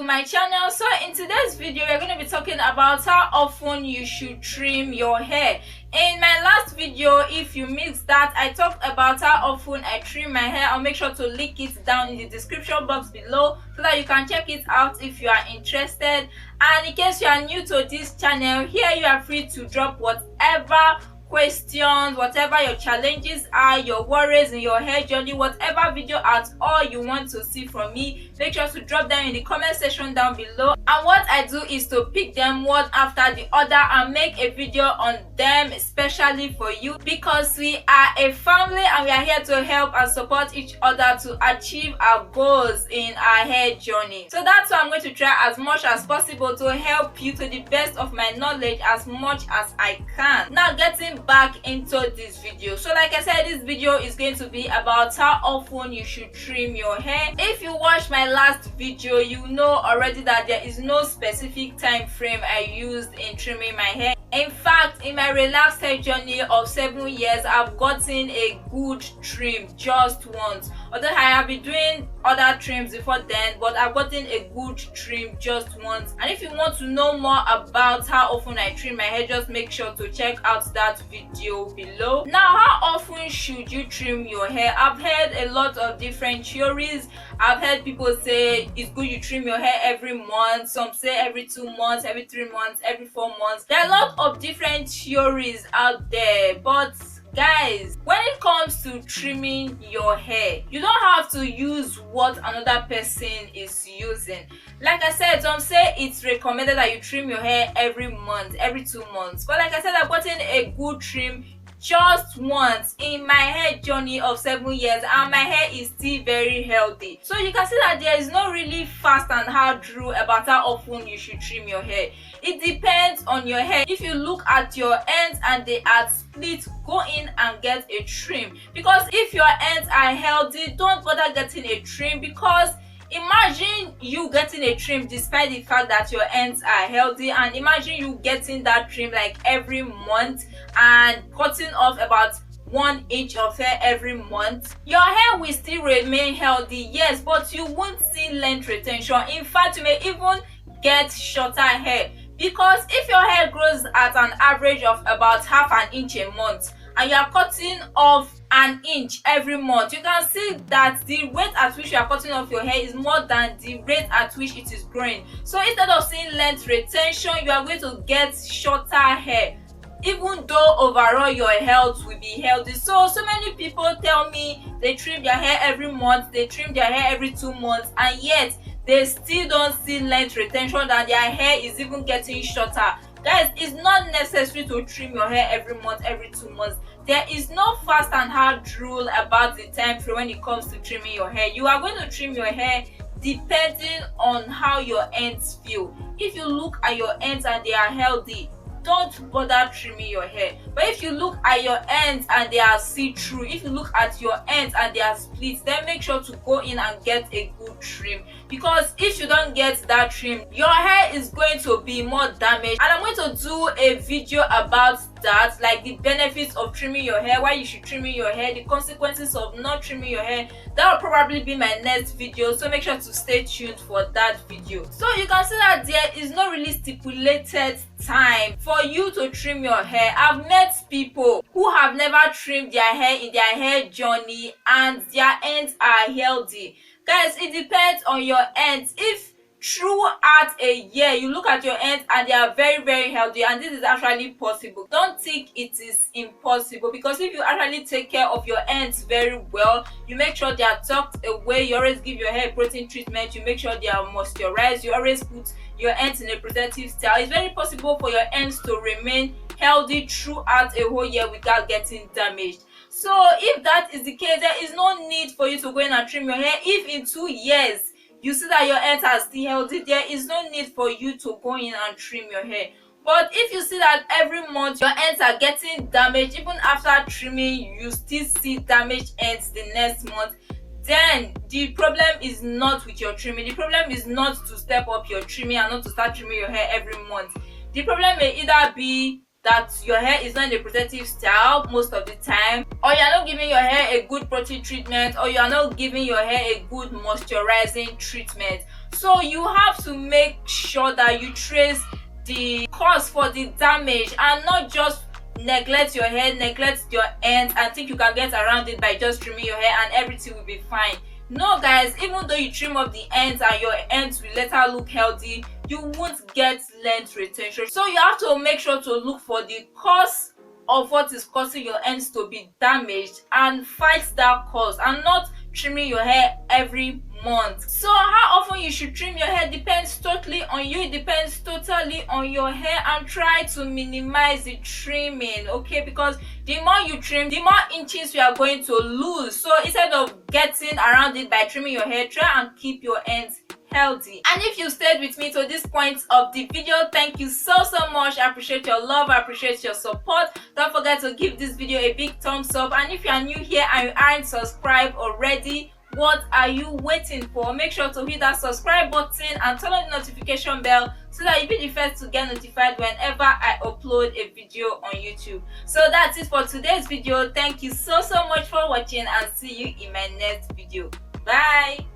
to my channel. So in today's video we're going to be talking about how often you should trim your hair. In my last video, if you missed that, I talked about how often I trim my hair. I'll make sure to link it down in the description box below so that you can check it out if you are interested. And in case you are new to this channel, here you are free to drop whatever questions, whatever your challenges are, your worries in your hair journey, whatever video at all you want to see from me, make sure to drop them in the comment section down below. And what I do is to pick them one after the other and make a video on them especially for you, because we are a family and we are here to help and support each other to achieve our goals in our hair journey. So that's why I'm going to try as much as possible to help you to the best of my knowledge as much as I can. Now getting back into this video, so like I said, this video is going to be about how often you should trim your hair. If you watched my last video, you know already that there is no specific time frame I used in trimming my hair. In fact, in my relaxed hair journey of 7 years, I've gotten a good trim just once. Although I have been doing other trims before then, but I've gotten a good trim just once. And if you want to know more about how often I trim my hair, just make sure to check out that video below. Now, how often should you trim your hair? I've heard a lot of different theories. I've heard people say it's good you trim your hair every month. Some say every 2 months, every 3 months, every 4 months. There are a lot of different theories out there, but guys, when it comes to trimming your hair, you don't have to use what another person is using. Like I said, some say it's recommended that you trim your hair every month, every 2 months, but like I said, I've gotten a good trim just once in my hair journey of 7 years, and my hair is still very healthy. So you can see that there is no really fast and hard rule about how often you should trim your hair. It depends on your hair. If you look at your ends and they are split, go in and get a trim, because if your ends are healthy, don't bother getting a trim, because imagine you getting a trim despite the fact that your ends are healthy, and imagine you getting that trim like every month and cutting off about 1 inch of hair every month. Your hair will still remain healthy, yes, but you won't see length retention. In fact, you may even get shorter hair, because if your hair grows at an average of about half an inch a month and you are cutting off an inch every month, you can see that the rate at which you are cutting off your hair is more than the rate at which it is growing. So instead of seeing length retention, you are going to get shorter hair, even though overall your health will be healthy. So many people tell me they trim their hair every month, they trim their hair every 2 months, and yet they still don't see length retention, and their hair is even getting shorter. Guys, it's not necessary to trim your hair every month, every 2 months. There is no fast and hard rule about the time frame when it comes to trimming your hair. You are going to trim your hair depending on how your ends feel. If you look at your ends and they are healthy, don't bother trimming your hair. But if you look at your ends and they are see-through, if you look at your ends and they are split, then make sure to go in and get a good trim, because if you don't get that trim, your hair is going to be more damaged. And I'm going to do a video about that, like the benefits of trimming your hair, why you should trim your hair, the consequences of not trimming your hair. That will probably be my next video, so make sure to stay tuned for that video. So you can see that there is no really stipulated time for you to trim your hair. I've met people who have never trimmed their hair in their hair journey and their ends are healthy. Guys, it depends on your ends. If throughout a year you look at your ends and they are very healthy, and this is actually possible, don't think it is impossible, because if you actually take care of your ends very well, you make sure they are tucked away, you always give your hair protein treatment, you make sure they are moisturized, you always put your ends in a protective style, it's very possible for your ends to remain healthy throughout a whole year without getting damaged. So if that is the case, there is no need for you to go in and trim your hair. If in 2 years you see that your ends are still healthy, there is no need for you to go in and trim your hair. But if you see that every month your ends are getting damaged, even after trimming you still see damaged ends the next month, then the problem is not with your trimming. The problem is not to step up your trimming and not to start trimming your hair every month. The problem may either be that your hair is not in a protective style most of the time, or you're not giving your hair a good protein treatment, or you're not giving your hair a good moisturizing treatment. So you have to make sure that you trace the cause for the damage and not just neglect your hair, neglect your ends and think you can get around it by just trimming your hair and everything will be fine. No guys, even though you trim off the ends and your ends will later look healthy, you won't get length retention. So you have to make sure to look for the cause of what is causing your ends to be damaged and fight that cause, and not trimming your hair every month. So how often you should trim your hair depends totally on you. It depends totally on your hair, and try to minimize the trimming, okay? Because the more you trim, the more inches you are going to lose. So instead of getting around it by trimming your hair, try and keep your ends healthy. And if you stayed with me to this point of the video, thank you so much. I appreciate your love, I appreciate your support. Don't forget to give this video a big thumbs up, and if you are new here and you aren't subscribed already, what are you waiting for? Make sure to hit that subscribe button and turn on the notification bell so that you'll be the first to get notified whenever I upload a video on YouTube. So that's it for today's video. Thank you so much for watching, and see you in my next video. Bye.